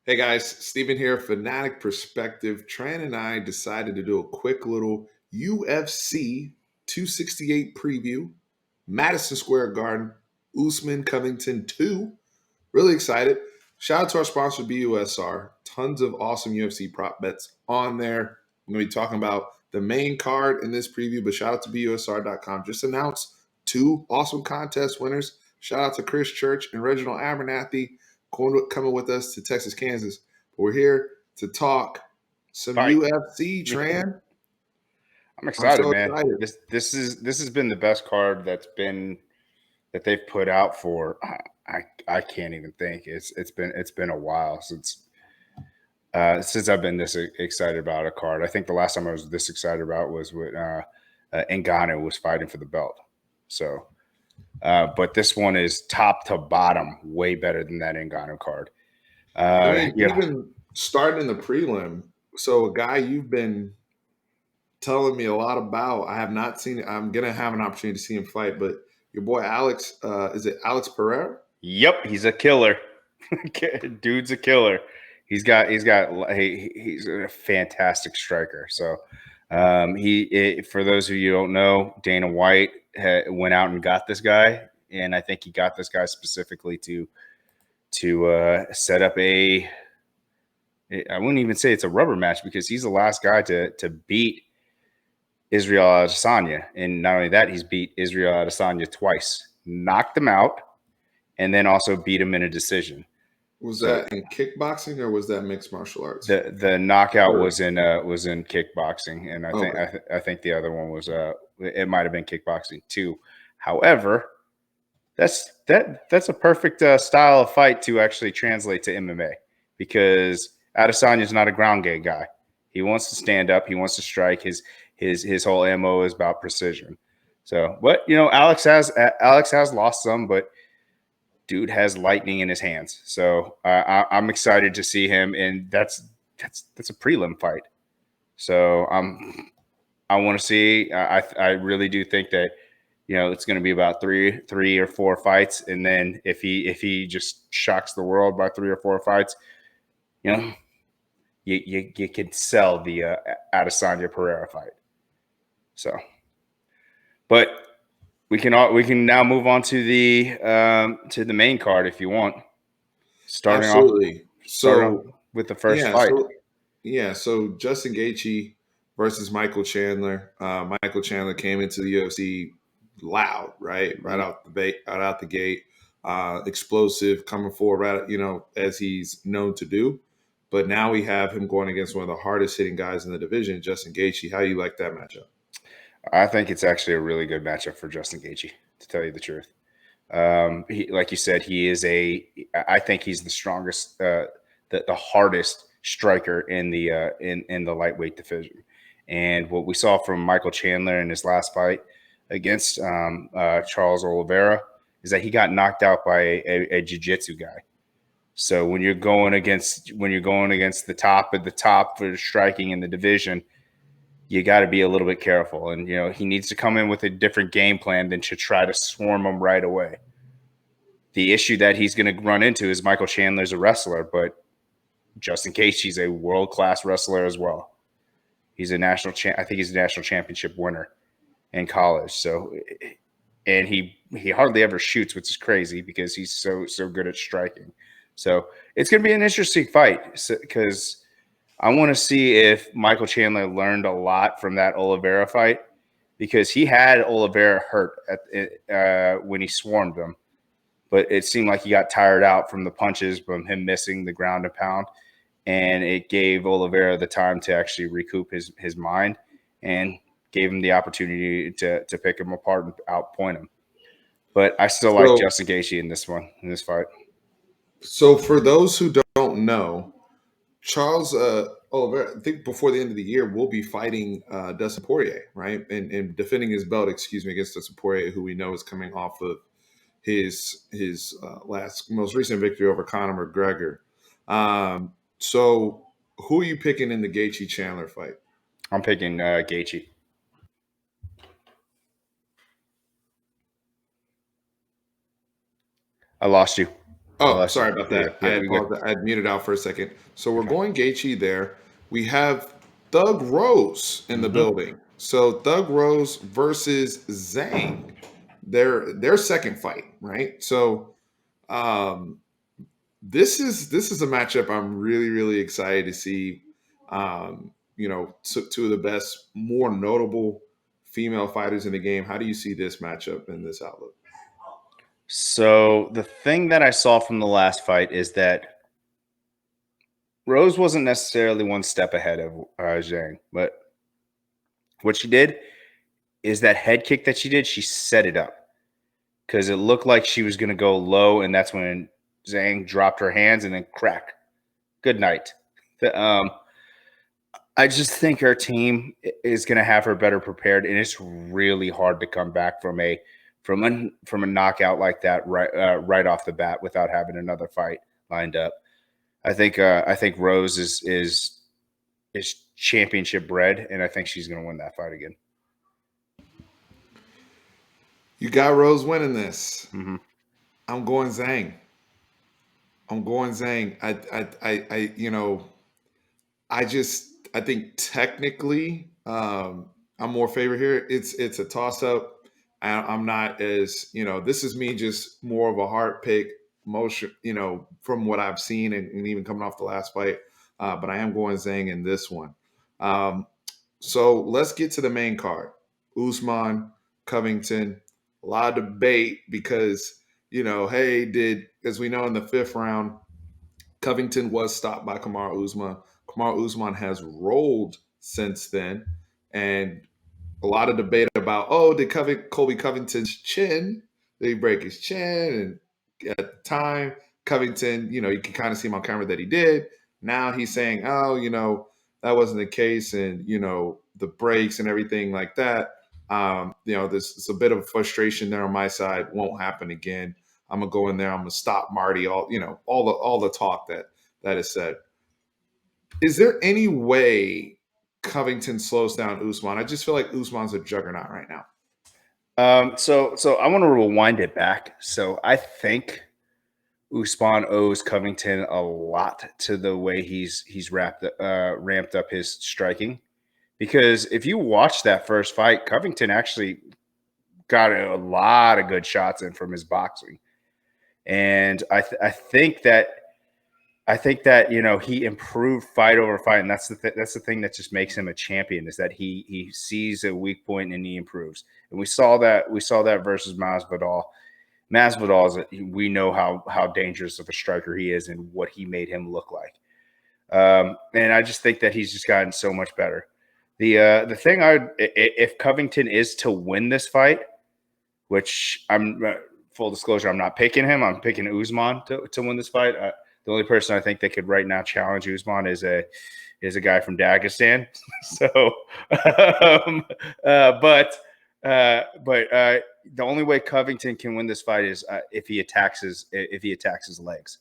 Hey guys, Steven here, Fanatic Perspective. Tran and I decided to do a quick little UFC 268 preview. Madison Square Garden, Usman Covington 2. Really excited. Shout out to our sponsor, BUSR. Tons of awesome UFC prop bets on there. I'm going to be talking about the main card in this preview, but shout out to BUSR.com. Just announced two awesome contest winners. Shout out to Chris Church and Reginald Abernathy coming with us to Texas, Kansas. But we're here to talk some Fight. UFC, Tran. I'm I'm excited, so man. excited. This has been the best card that they've put out for I can't even think. It's been a while since I've been this excited about a card. I think the last time I was this excited about was when Ngannou was fighting for the belt. So, but this one is top to bottom way better than that Ngannou card. I mean, Yeah, even starting in the prelim, so a guy you've been telling me a lot about. I have not seen. I'm gonna have an opportunity to see him fight, but your boy Alex, is it Alex Pereira? yep, he's a killer. Dude's a killer. He's a fantastic striker. So for those of you who don't know, Dana White went out and got this guy, and I think he got this guy specifically to set up a. I wouldn't even say it's a rubber match because he's the last guy to beat Israel Adesanya, and not only that, he's beat Israel Adesanya twice, knocked him out, and then also beat him in a decision. Was So that in kickboxing or was that mixed martial arts? the knockout Or was in kickboxing, and okay, I think the other one was it might have been kickboxing too. However, that's a perfect style of fight to actually translate to MMA because Adesanya is not a ground game guy. He wants to stand up. He wants to strike. His whole MO is about precision. So, but Alex has lost some, but dude has lightning in his hands. So I'm excited to see him, and that's a prelim fight. So I want to see. I really do think that it's going to be about three or four fights, and then if he just shocks the world by 3 or 4 fights, you know you can sell the Adesanya Pereira fight. So, but we can now move on to the main card if you want. Starting off absolutely. starting off So with the first yeah, fight. so yeah, so Justin Gaethje versus Michael Chandler. Michael Chandler came into the UFC loud, right, right out the gate, explosive, coming forward, right, as he's known to do. But now we have him going against one of the hardest hitting guys in the division, Justin Gaethje. How you like that matchup? I think it's actually a really good matchup for Justin Gaethje, to tell you the truth. Like you said, he is I think he's the strongest, the hardest striker in the lightweight division. And what we saw from Michael Chandler in his last fight against Charles Oliveira is that he got knocked out by a jiu-jitsu guy. So when you're going against the top of the top for striking in the division, you got to be a little bit careful. And he needs to come in with a different game plan than to try to swarm him right away. The issue that he's going to run into is Michael Chandler's a wrestler, but Justin Gaethje's a world class wrestler as well. He's a I think he's a national championship winner in college. So, and he hardly ever shoots, which is crazy because he's so good at striking. So it's going to be an interesting fight because I want to see if Michael Chandler learned a lot from that Oliveira fight because he had Oliveira hurt when he swarmed him, but it seemed like he got tired out from the punches, from him missing the ground and pound, and it gave Oliveira the time to actually recoup his mind and gave him the opportunity to pick him apart and outpoint him. But I still like So, Justin Gaethje in this fight. so for those who don't know, Charles Oliveira, I think before the end of the year, will be fighting Dustin Poirier, right? And defending his belt, excuse me, against Dustin Poirier, who we know is coming off of his most recent victory over Conor McGregor. So who are you picking in the Gaethje Chandler fight? I'm picking Gaethje. I lost you. I Oh, lost you. sorry about Yeah, that. I yeah, we good. apologize. I had muted out for a second. So we're Okay. going Gaethje there. We have Thug Rose in the Hmm. building. So Thug Rose versus Zhang. Their second fight, right? So um, this is a matchup I'm really really excited to see. Two of the best, more notable female fighters in the game. How do you see this matchup in this outlook? So the thing that I saw from the last fight is that Rose wasn't necessarily one step ahead of Zhang, but what she did is that head kick that she did, she set it up because it looked like she was going to go low, and that's when Zhang dropped her hands and then crack. Good night. I just think her team is going to have her better prepared, and it's really hard to come back from a knockout like that right off the bat without having another fight lined up. I think Rose is championship bred, and I think she's going to win that fight again. You got Rose winning this. Mm-hmm. I'm going Zhang. I'm going Zhang. I think technically, I'm more favorite here. It's a toss up. I'm not as This is me just more of a heart pick motion. From what I've seen and even coming off the last fight. But I am going Zhang in this one. Um, so let's get to the main card. Usman, Covington. A lot of debate because hey, as we know in the fifth round, Covington was stopped by Kamaru Usman. Kamaru Usman has rolled since then, and a lot of debate about, did Colby Covington's chin, did he break his chin? And at the time, Covington, you can kind of see him on camera that he did. Now he's saying, that wasn't the case, and the breaks and everything like that. There's a bit of frustration there on my side. Won't happen again. I'm gonna go in there. I'm gonna stop Marty. All the talk that is said. Is there any way Covington slows down Usman? I just feel like Usman's a juggernaut right now. So I want to rewind it back. So I think Usman owes Covington a lot to the way he's ramped up his striking. Because if you watch that first fight, Covington actually got a lot of good shots in from his boxing, and I think that he improved fight over fight, and that's the thing that just makes him a champion is that he sees a weak point and he improves. And we saw that versus Masvidal. Masvidal we know how dangerous of a striker he is and what he made him look like. And I just think that he's just gotten so much better. The thing if Covington is to win this fight, which I'm full disclosure, I'm not picking him. I'm picking Usman to win this fight. The only person I think that could right now challenge Usman is a guy from Dagestan. So, um, but the only way Covington can win this fight is if he attacks his legs,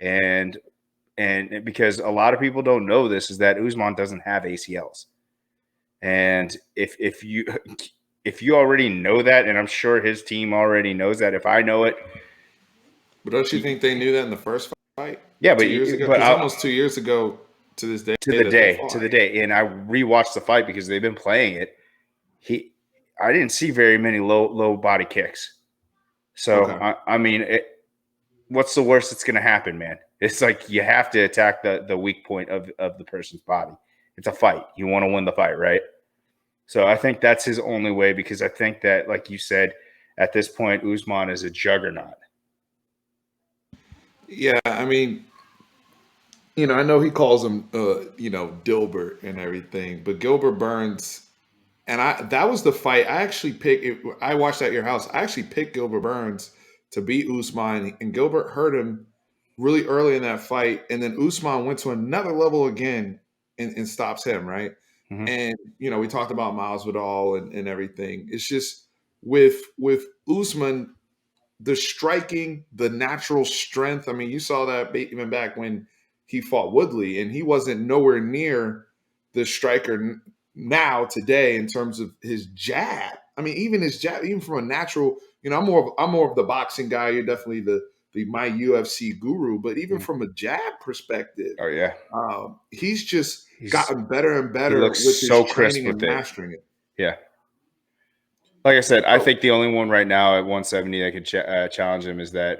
and because a lot of people don't know this is that Usman doesn't have ACLs, and if you already know that, and I'm sure his team already knows that. If I know it, But don't you think they knew that in the first fight yeah, 2 years ago? but Because almost 2 years ago to this day to that they the fought. day, and I rewatched the fight because they've been playing it. I didn't see very many low body kicks. So Okay. I mean, what's the worst that's going to happen, man? It's like you have to attack the weak point of the person's body. It's a fight. You want to win the fight, right? So I think that's his only way because I think that, like you said, at this point, Usman is a juggernaut. Yeah, I mean, I know he calls him, Dilbert and everything, but Gilbert Burns, and that was the fight I actually picked. I watched at your house. I actually picked Gilbert Burns to beat Usman, and Gilbert hurt him really early in that fight, and then Usman went to another level again and stops him, right? Mm-hmm. And we talked about Miles Vidal and everything. It's just with Usman, the striking, the natural strength. I mean, you saw that even back when he fought Woodley, and he wasn't nowhere near the striker now today in terms of his jab. I mean, even his jab, even from a natural. I'm more of the boxing guy. You're definitely my UFC guru, but even Mhm. from a jab perspective, Oh yeah, he's just he's gotten better and he better looks with his so crisp training with and it. mastering it. Yeah. Like I said, I So, think the only one right now at 170 that could challenge him is that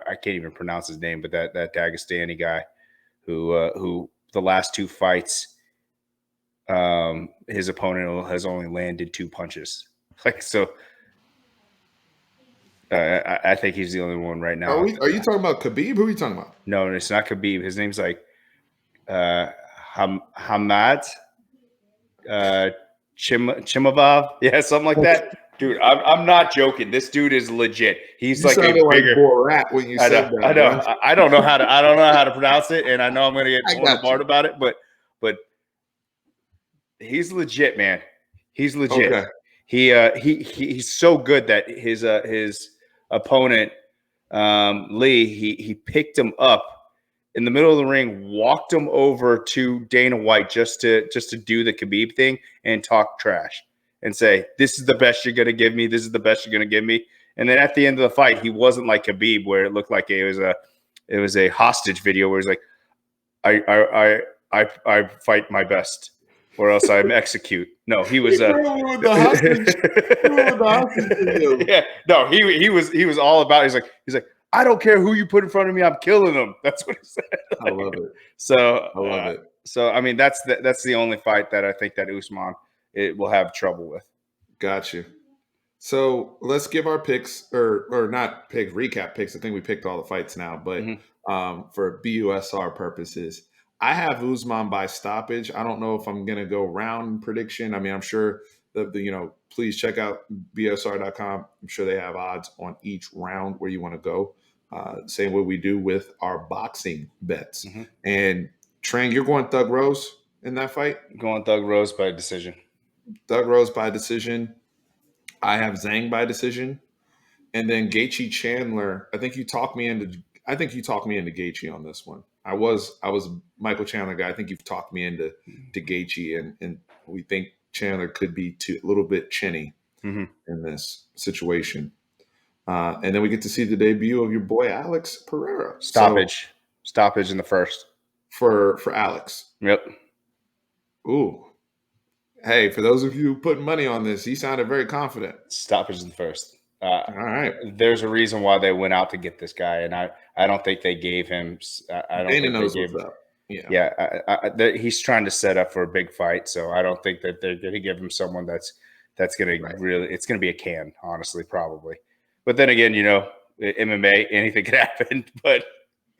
I can't even pronounce his name, but that Dagestani guy who the last two fights, his opponent has only landed 2 punches. Like so, I think he's the only one right now. are you talking about Khabib? Who are you talking about? No, it's not Khabib. His name's like uh, Hamad Chimavov. Yeah, something like that. Dude, I'm not joking. This dude is legit. He's You like a sounded like bigger. Borat when you I know, said I that, know. bro. I don't know how to. I don't know how to pronounce it, and I know I'm going to get I torn got apart you. about it. But he's legit, man. He's legit. Okay. He's so good that his opponent Lee he picked him up in the middle of the ring, walked him over to Dana White just to do the Khabib thing and talk trash and say, "This is the best you're gonna give me. This is the best you're gonna give me." And then at the end of the fight, he wasn't like Khabib, where it looked like it was a hostage video where he's like, I fight my best, or else I execute." No, he He was threw with the hostage. Threw with the hostage video. yeah, no, he was all about. He's like, I don't care who you put in front of me, I'm killing them. That's what he said. I love it. So, I love it. so I mean, that's the only fight that I think that Usman it will have trouble with. Got you. So let's give our picks, or not pick recap picks. I think we picked all the fights now, but Mhm. for BUSR purposes, I have Usman by stoppage. I don't know if I'm gonna go round prediction. I mean, I'm sure please check out BSR.com. I'm sure they have odds on each round where you want to go. Same way we do with our boxing bets. Mhm. And Trang, you're going Thug Rose in that fight. Going Thug Rose by decision. Thug Rose by decision. I have Zhang by decision, and then Gaethje Chandler. I think you talked me into. I think you talked me into Gaethje on this one. I was a Michael Chandler guy. I think you've talked me into Gaethje, and we think Chandler could be a little bit chinny Mm-hmm. in this situation. And then we get to see the debut of your boy Alex Pereira. So Stoppage in the first. for Alex, Yep. ooh, hey, for those of you putting money on this, he sounded very confident. Stoppage in the first. All right, There's a reason why they went out to get this guy, and I don't think they gave him. I don't Dana think they knows gave what's him. up. Yeah, He's trying to set up for a big fight, so I don't think that they're going to give him someone that's going to right. really. It's going to be a can, honestly, probably. But then again, MMA, anything can happen. But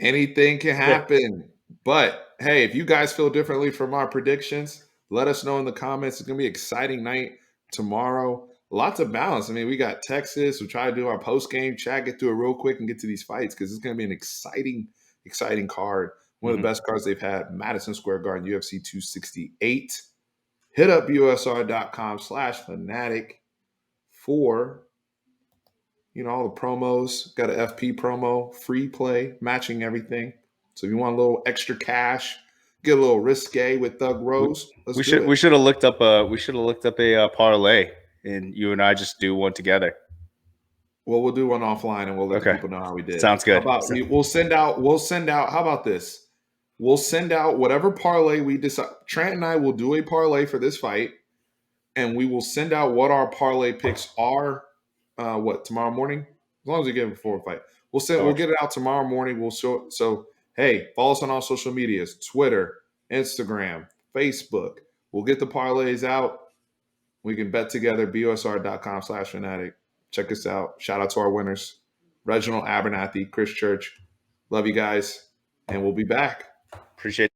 Anything can happen. But hey, if you guys feel differently from our predictions, let us know in the comments. It's gonna be an exciting night tomorrow. Lots of balance. I mean, we got Texas. We try to do our post game chat, get through it real quick, and get to these fights because it's gonna be an exciting card. One of the best cards they've had. Madison Square Garden, UFC 268. Hit up usr.com/fanatic for all the promos. Got an FP promo, free play, matching everything. So if you want a little extra cash, get a little risque with Thug Rose. Let's do it. we should have looked up a parlay, and you and I just do one together. Well, we'll do one offline and we'll let the Okay, people know how we did. sounds How good. about we'll send out, how about this? We'll send out whatever parlay we decide. Trent and I will do a parlay for this fight, and we will send out what our parlay picks are. Tomorrow morning? As long as we get it before a fight. We'll get it out tomorrow morning. We'll show so hey, follow us on all social medias, Twitter, Instagram, Facebook. We'll get the parlays out. We can bet together, busr.com/fanatic. Check us out. Shout out to our winners, Reginald Abernathy, Chris Church. Love you guys, and we'll be back. Appreciate